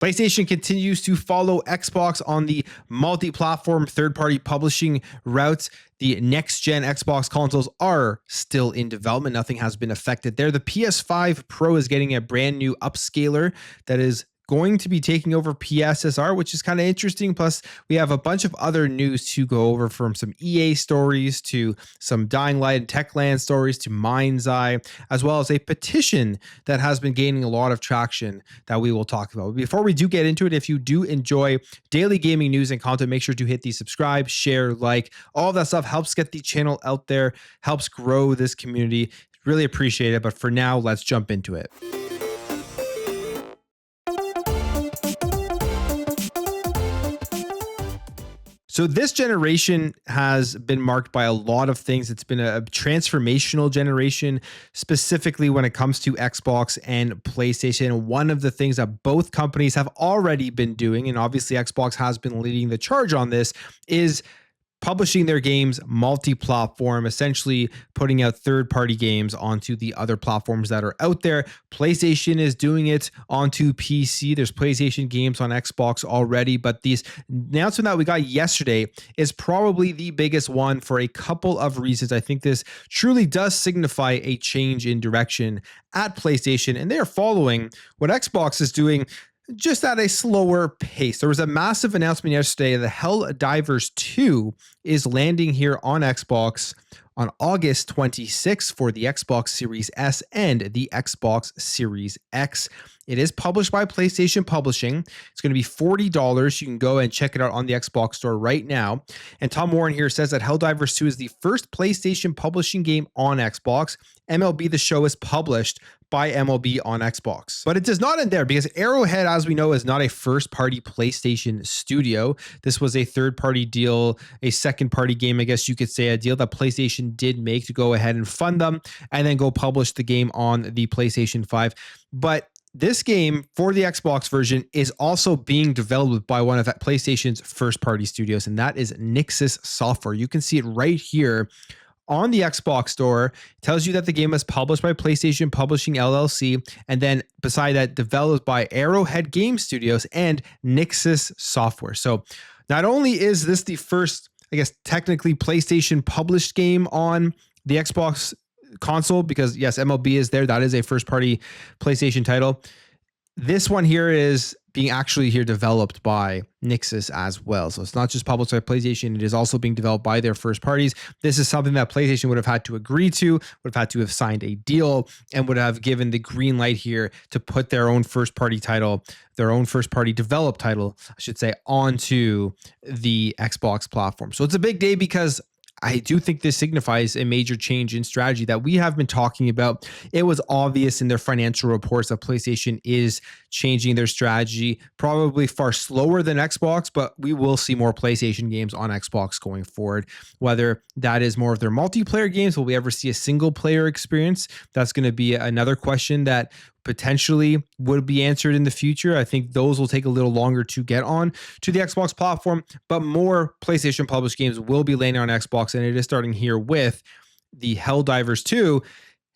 PlayStation continues to follow Xbox on the multi-platform third-party publishing route. The next-gen Xbox consoles are still in development. Nothing has been affected there. The PS5 Pro is getting a brand new upscaler that is going to be taking over PSSR, which is kind of interesting. Plus, we have a bunch of other news to go over, from some EA stories to some Dying Light and Techland stories to Mindseye, as well as a petition that has been gaining a lot of traction that we will talk about. Before we do get into it, if you do enjoy daily gaming news and content, make sure to hit the subscribe, share, like, all of that stuff helps get the channel out there, helps grow this community. Really appreciate it. But for now, let's jump into it. So this generation has been marked by a lot of things. It's been a transformational generation, specifically when it comes to Xbox and PlayStation. One of the things that both companies have already been doing, and obviously Xbox has been leading the charge on this, is publishing their games multi-platform, essentially putting out third-party games onto the other platforms that are out there. PlayStation is doing it onto PC. There's PlayStation games on Xbox already, but this announcement that we got yesterday is probably the biggest one for a couple of reasons. I think this truly does signify a change in direction at PlayStation, and they are following what Xbox is doing, just at a slower pace. There was a massive announcement yesterday that Helldivers 2 is landing here on Xbox on August 26th for the Xbox Series S and the Xbox Series X. It is published by PlayStation Publishing. It's going to be $40. You can go and check it out on the Xbox store right now. And Tom Warren here says that Helldivers 2 is the first PlayStation publishing game on Xbox. MLB The Show is published by MLB on Xbox. But it does not end there, because Arrowhead, as we know, is not a first-party PlayStation studio. This was a third-party deal, a second-party game, I guess you could say, a deal that PlayStation did make to go ahead and fund them and then go publish the game on the PlayStation 5. But this game for the Xbox version is also being developed by one of PlayStation's first-party studios, and that is Nixxes Software. You can see it right here on the Xbox store. It tells you that the game is published by PlayStation Publishing LLC, and then beside that, developed by Arrowhead Game Studios and Nixxes Software. So not only is this the first, I guess, technically PlayStation published game on the Xbox console, because yes, MLB is there. That is a first party PlayStation title. This one here is being actually here developed by Nixxes as well. So it's not just published by PlayStation, it is also being developed by their first parties. This is something that PlayStation would have had to agree to, would have had to have signed a deal, and would have given the green light here to put their own first party title, their own first party developed title, I should say, onto the Xbox platform. So it's a big day, because I do think this signifies a major change in strategy that we have been talking about. It was obvious in their financial reports that PlayStation is changing their strategy, probably far slower than Xbox, but we will see more PlayStation games on Xbox going forward. Whether that is more of their multiplayer games, will we ever see a single player experience? That's going to be another question that potentially would be answered in the future. I think those will take a little longer to get on to the Xbox platform, but more PlayStation published games will be landing on Xbox, and it is starting here with the Helldivers 2.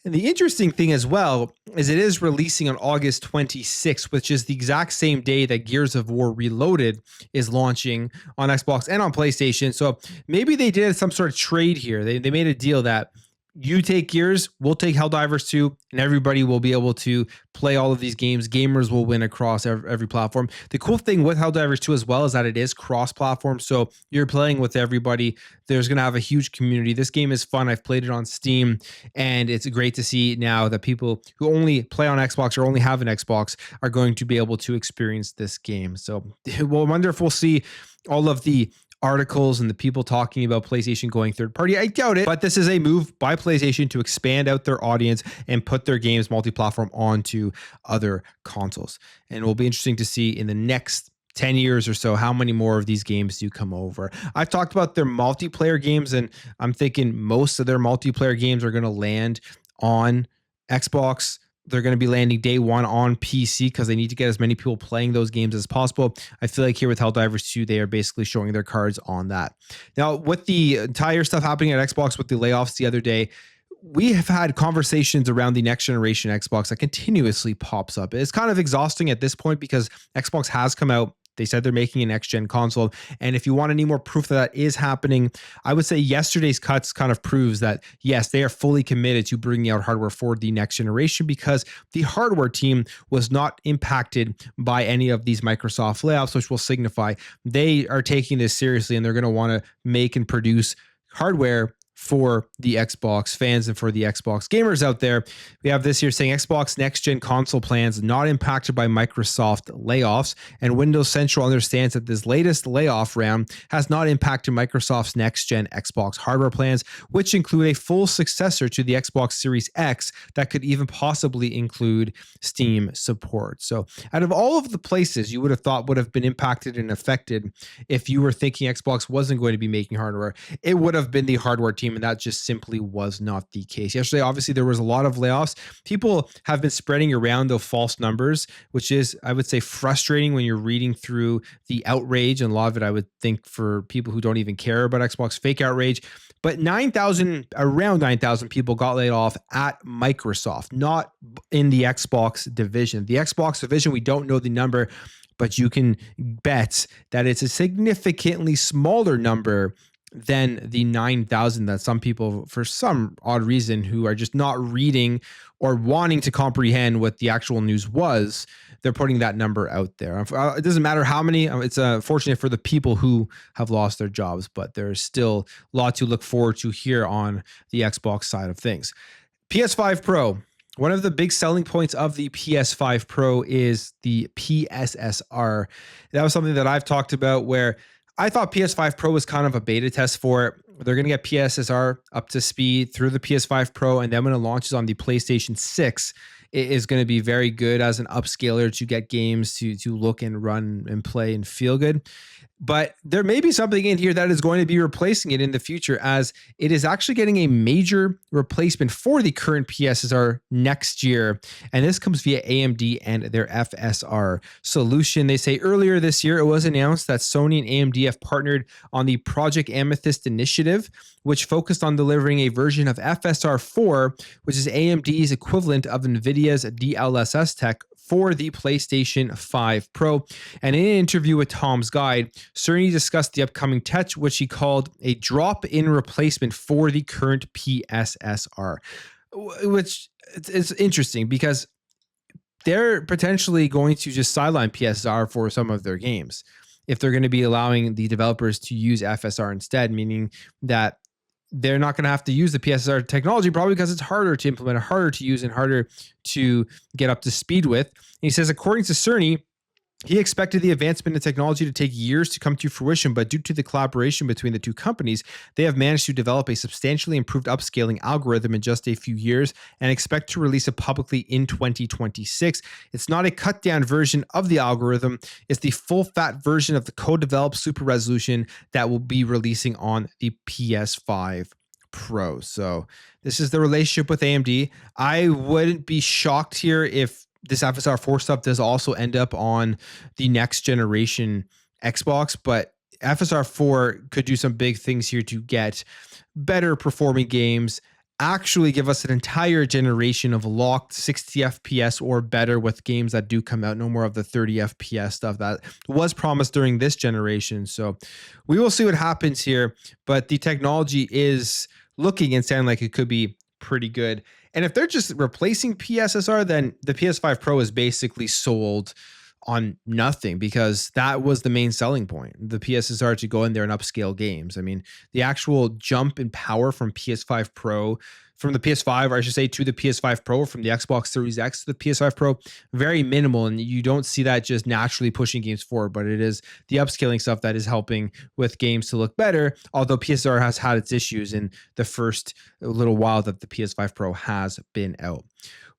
And the interesting thing as well is it is releasing on August 26th, which is the exact same day that Gears of War Reloaded is launching on Xbox and on PlayStation. So maybe they did some sort of trade here. They made a deal that you take Gears, we'll take Helldivers 2, and everybody will be able to play all of these games. Gamers will win across every platform. The cool thing with Helldivers 2 as well is that it is cross-platform, so you're playing with everybody. There's going to have a huge community. This game is fun. I've played it on Steam, and it's great to see now that people who only play on Xbox or only have an Xbox are going to be able to experience this game. So we'll wonder if we'll see all of the articles and the people talking about PlayStation going third party. I doubt it, but this is a move by PlayStation to expand out their audience and put their games multi-platform onto other consoles. And it will be interesting to see in the next 10 years or so how many more of these games do come over. I've talked about their multiplayer games, and I'm thinking most of their multiplayer games are going to land on Xbox. They're going to be landing day one on PC because they need to get as many people playing those games as possible. I feel like here with Helldivers 2, they are basically showing their cards on that. Now, with the entire stuff happening at Xbox with the layoffs the other day, we have had conversations around the next generation Xbox that continuously pops up. It's kind of exhausting at this point because Xbox has come out. They said they're making a next gen console. And if you want any more proof that that is happening, I would say yesterday's cuts kind of proves that, yes, they are fully committed to bringing out hardware for the next generation because the hardware team was not impacted by any of these Microsoft layoffs, which will signify they are taking this seriously and they're going to want to make and produce hardware for the Xbox fans and for the Xbox gamers out there. We have this here saying Xbox next-gen console plans not impacted by Microsoft layoffs, and Windows Central understands that this latest layoff round has not impacted Microsoft's next-gen Xbox hardware plans, which include a full successor to the Xbox Series X that could even possibly include Steam support. So out of all of the places you would have thought would have been impacted and affected if you were thinking Xbox wasn't going to be making hardware, it would have been the hardware team, and that just simply was not the case. Yesterday, obviously, there was a lot of layoffs. People have been spreading around the false numbers, which is, I would say, frustrating when you're reading through the outrage, and a lot of it, I would think, for people who don't even care about Xbox, fake outrage. But around 9,000 people got laid off at Microsoft, not in the Xbox division. The Xbox division, we don't know the number, but you can bet that it's a significantly smaller number than the 9,000 that some people, for some odd reason, who are just not reading or wanting to comprehend what the actual news was, they're putting that number out there. It doesn't matter how many. It's fortunate for the people who have lost their jobs, but there's still a lot to look forward to here on the Xbox side of things. PS5 Pro. One of the big selling points of the PS5 Pro is the PSSR. That was something that I've talked about where I thought PS5 Pro was kind of a beta test for it. They're going to get PSSR up to speed through the PS5 Pro, and then when it launches on the PlayStation 6, it is going to be very good as an upscaler to get games to look and run and play and feel good. But there may be something in here that is going to be replacing it in the future, as it is actually getting a major replacement for the current PSSR next year. And this comes via AMD and their FSR solution. They say earlier this year, it was announced that Sony and AMD have partnered on the Project Amethyst initiative, which focused on delivering a version of FSR 4, which is AMD's equivalent of NVIDIA's DLSS tech for the PlayStation 5 Pro. And in an interview with Tom's Guide, Cerny discussed the upcoming tech, which he called a drop-in replacement for the current PSSR, which is interesting because they're potentially going to just sideline PSSR for some of their games if they're going to be allowing the developers to use FSR instead, meaning that they're not going to have to use the PSSR technology, probably because it's harder to implement, harder to use, and harder to get up to speed with. And he says, according to Cerny, he expected the advancement in technology to take years to come to fruition, but due to the collaboration between the two companies, they have managed to develop a substantially improved upscaling algorithm in just a few years and expect to release it publicly in 2026. It's not a cut down version of the algorithm. It's the full fat version of the co-developed super resolution that will be releasing on the PS5 Pro. So this is the relationship with AMD. I wouldn't be shocked here if this FSR 4 stuff does also end up on the next generation Xbox, but FSR 4 could do some big things here to get better performing games, actually give us an entire generation of locked 60 FPS or better with games that do come out, no more of the 30 FPS stuff that was promised during this generation. So we will see what happens here, but the technology is looking and sounding like it could be pretty good. And if they're just replacing PSSR, then the PS5 Pro is basically sold on nothing, because that was the main selling point, the PSSR, to go in there and upscale games. I mean, the actual jump in power from PS5 Pro, from the PS5, or I should say, to the PS5 Pro, from the Xbox Series X to the PS5 Pro, very minimal. And you don't see that just naturally pushing games forward, but it is the upscaling stuff that is helping with games to look better. Although PSSR has had its issues in the first little while that the PS5 Pro has been out.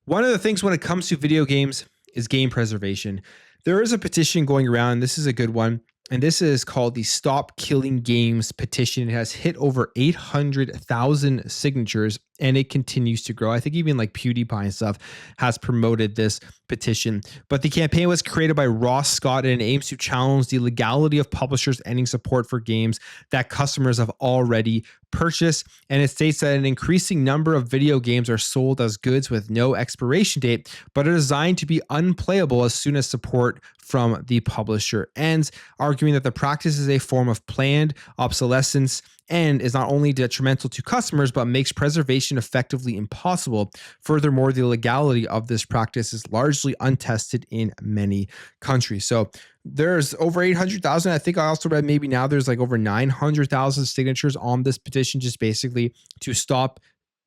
One of the things when it comes to video games is game preservation. There is a petition going around. This is a good one. And this is called the Stop Killing Games petition. It has hit over 800,000 signatures and it continues to grow. I think even like PewDiePie and stuff has promoted this petition. But the campaign was created by Ross Scott, and it aims to challenge the legality of publishers ending support for games that customers have already purchased. And it states that an increasing number of video games are sold as goods with no expiration date, but are designed to be unplayable as soon as support from the publisher ends, arguing that the practice is a form of planned obsolescence and is not only detrimental to customers, but makes preservation effectively impossible. Furthermore, the legality of this practice is largely untested in many countries. So there's over 800,000. I think I also read maybe now there's like over 900,000 signatures on this petition, just basically to stop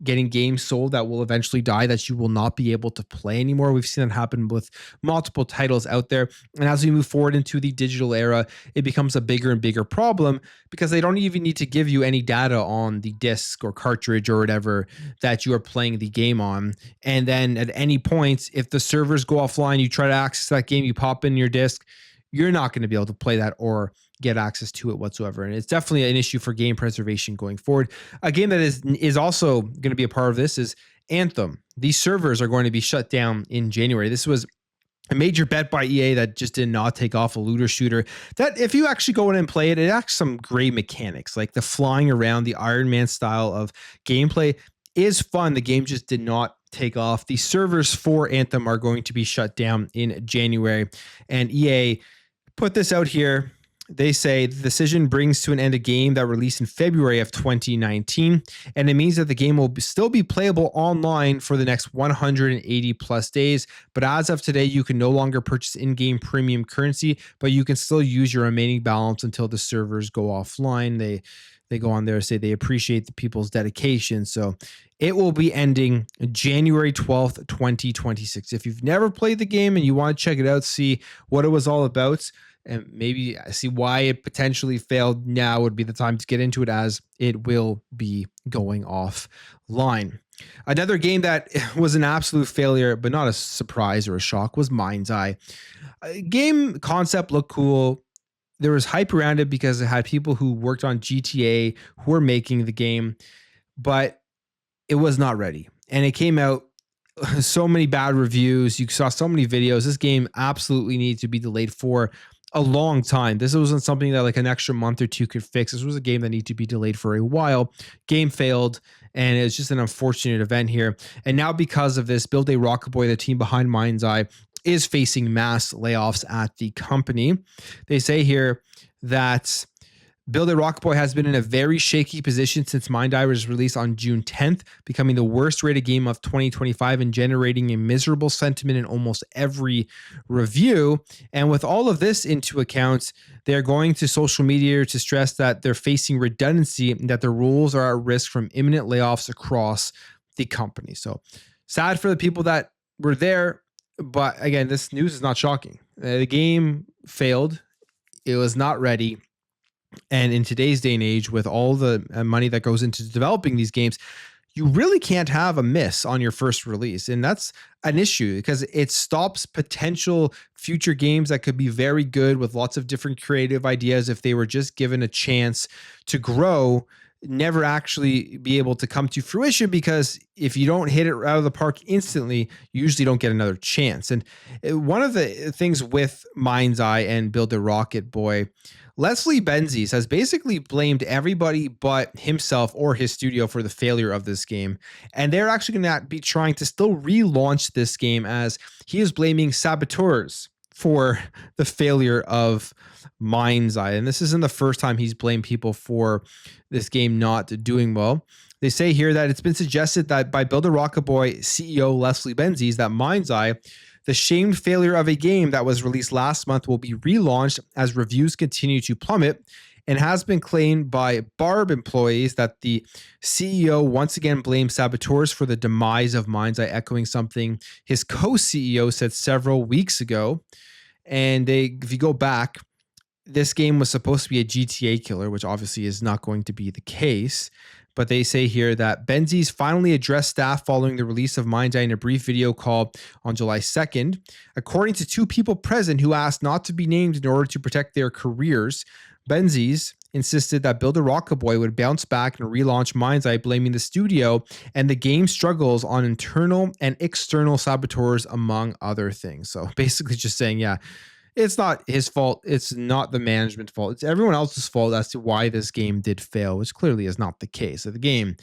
getting games sold that will eventually die, that you will not be able to play anymore. We've seen that happen with multiple titles out there. And as we move forward into the digital era, it becomes a bigger and bigger problem because they don't even need to give you any data on the disc or cartridge or whatever that you are playing the game on. And then at any point, if the servers go offline, you try to access that game, you pop in your disc, you're not going to be able to play that or get access to it whatsoever. And it's definitely an issue for game preservation going forward. A game that is also going to be a part of this is Anthem. These servers are going to be shut down in January. This was a major bet by EA that just did not take off, a looter shooter that if you actually go in and play it, it has some great mechanics, like the flying around, the Iron Man style of gameplay is fun. The game just did not take off. The servers for Anthem are going to be shut down in January, and EA put this out here. They say the decision brings to an end a game that released in February of 2019, and it means that the game will still be playable online for the next 180 plus days. But as of today, you can no longer purchase in-game premium currency, but you can still use your remaining balance until the servers go offline. They go on there and say they appreciate the people's dedication. So it will be ending January 12th, 2026. If you've never played the game and you want to check it out, see what it was all about, and maybe see why it potentially failed, now would be the time to get into it, as it will be going offline. Another game that was an absolute failure, but not a surprise or a shock, was Mindseye. Game concept looked cool. There was hype around it because it had people who worked on GTA who were making the game, but it was not ready. And it came out so many bad reviews. You saw so many videos. This game absolutely needs to be delayed for a long time. This wasn't something that like an extra month or two could fix. This was a game that needed to be delayed for a while. Game failed, and it's just an unfortunate event here. And now because of this, Build a Rocket Boy, the team behind Mindseye, is facing mass layoffs at the company. They say here that Build a Rocket Boy has been in a very shaky position since Mindseye was released on June 10th, becoming the worst rated game of 2025 and generating a miserable sentiment in almost every review. And with all of this into account, they're going to social media to stress that they're facing redundancy and that their roles are at risk from imminent layoffs across the company. So sad for the people that were there. But again, this news is not shocking. The game failed. It was not ready. And in today's day and age, with all the money that goes into developing these games, you really can't have a miss on your first release. And that's an issue because it stops potential future games that could be very good with lots of different creative ideas if they were just given a chance to grow, never actually be able to come to fruition, because if you don't hit it out of the park instantly, you usually don't get another chance. And one of the things with Mindseye and Build a Rocket Boy, Leslie Benzies has basically blamed everybody but himself or his studio for the failure of this game. And they're actually going to be trying to still relaunch this game, as he is blaming saboteurs for the failure of Mindseye. And this isn't the first time he's blamed people for this game not doing well. They say here that it's been suggested that by Build a Rocket Boy CEO Leslie Benzies that Mindseye, the shamed failure of a game that was released last month, will be relaunched as reviews continue to plummet, and has been claimed by Barb employees that the CEO once again blamed saboteurs for the demise of Mindseye, echoing something his co-CEO said several weeks ago. And if you go back, this game was supposed to be a GTA killer, which obviously is not going to be the case. But they say here that Benzies finally addressed staff following the release of Mindseye in a brief video call on July 2nd. According to two people present who asked not to be named in order to protect their careers, Benzies insisted that Build a Rocket Boy would bounce back and relaunch Mindseye, blaming the studio and the game struggles on internal and external saboteurs, among other things. So basically just saying, yeah, it's not his fault. It's not the management's fault. It's everyone else's fault as to why this game did fail, which clearly is not the case. So the game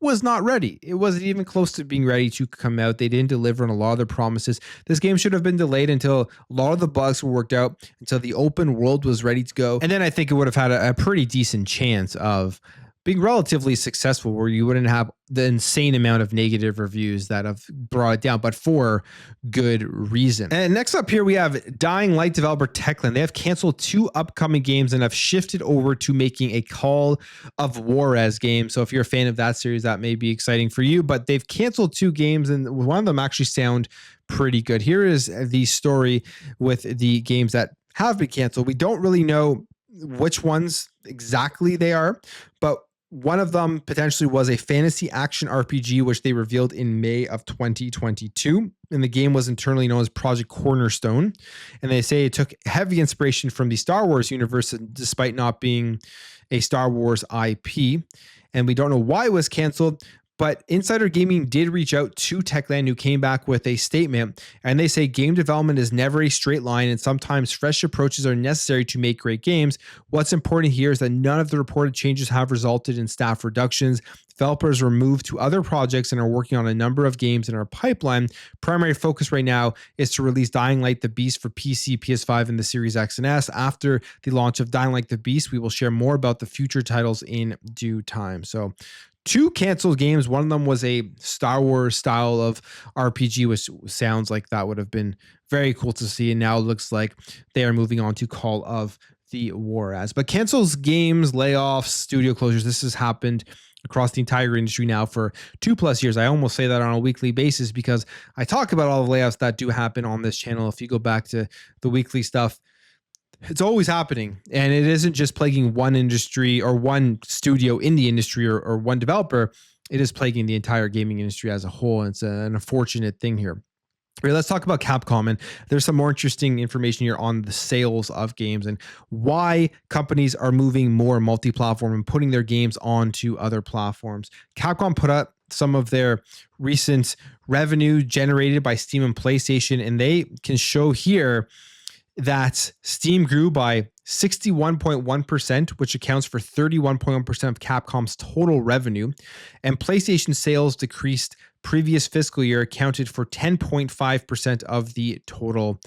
was not ready. It wasn't even close to being ready to come out. They didn't deliver on a lot of their promises. This game should have been delayed until a lot of the bugs were worked out, until the open world was ready to go. And then I think it would have had a pretty decent chance of being relatively successful, where you wouldn't have the insane amount of negative reviews that have brought it down, but for good reason. And next up here, we have Dying Light developer Techland. They have canceled 2 upcoming games and have shifted over to making a Call of Juarez game. So if you're a fan of that series, that may be exciting for you, but they've canceled 2 games and one of them actually sound pretty good. Here is the story with the games that have been canceled. We don't really know which ones exactly they are, but one of them potentially was a fantasy action RPG, which they revealed in May of 2022. And the game was internally known as Project Cornerstone. And they say it took heavy inspiration from the Star Wars universe, despite not being a Star Wars IP. And we don't know why it was canceled, but Insider Gaming did reach out to Techland, who came back with a statement, and they say game development is never a straight line and sometimes fresh approaches are necessary to make great games. What's important here is that none of the reported changes have resulted in staff reductions. Developers were moved to other projects and are working on a number of games in our pipeline. Primary focus right now is to release Dying Light the Beast for PC, PS5, and the Series X and S. After the launch of Dying Light the Beast, we will share more about the future titles in due time. So 2 canceled games. One of them was a Star Wars style of RPG, which sounds like that would have been very cool to see. And now it looks like they are moving on to Call of the Juarez. But cancels games, layoffs, studio closures. This has happened across the entire industry now for 2+ years. I almost say that on a weekly basis because I talk about all the layoffs that do happen on this channel. If you go back to the weekly stuff, it's always happening, and it isn't just plaguing one industry or one studio in the industry or one developer. It is plaguing the entire gaming industry as a whole. And it's an unfortunate thing here. All right, let's talk about Capcom, and there's some more interesting information here on the sales of games and why companies are moving more multi-platform and putting their games onto other platforms. Capcom put up some of their recent revenue generated by Steam and PlayStation, and they can show here that Steam grew by 61.1%, which accounts for 31.1% of Capcom's total revenue, and PlayStation sales decreased previous fiscal year accounted for 10.5% of the total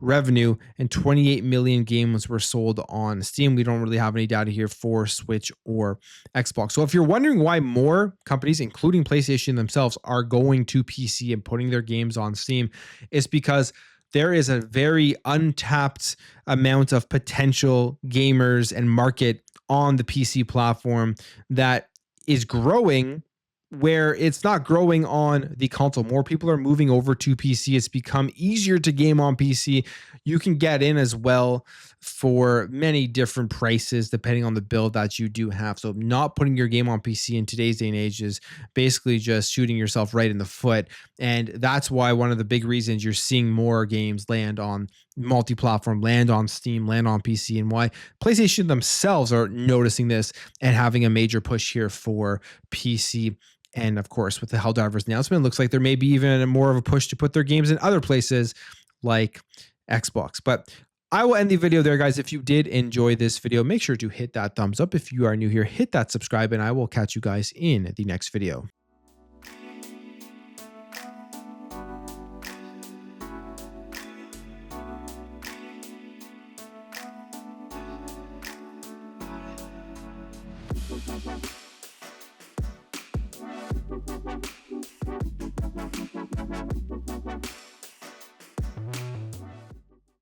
revenue, and 28 million games were sold on Steam. We don't really have any data here for Switch or Xbox. So if you're wondering why more companies, including PlayStation themselves, are going to PC and putting their games on Steam, it's because there is a very untapped amount of potential gamers and market on the PC platform that is growing, where it's not growing on the console. More people are moving over to PC. It's become easier to game on PC. You can get in as well for many different prices depending on the build that you do have. So not putting your game on PC in today's day and age is basically just shooting yourself right in the foot. And that's why one of the big reasons you're seeing more games land on multi-platform, land on Steam, land on PC, and why PlayStation themselves are noticing this and having a major push here for PC. And of course, with the Helldivers announcement, it looks like there may be even more of a push to put their games in other places like Xbox. But I will end the video there, guys. If you did enjoy this video, make sure to hit that thumbs up. If you are new here, hit that subscribe, and I will catch you guys in the next video.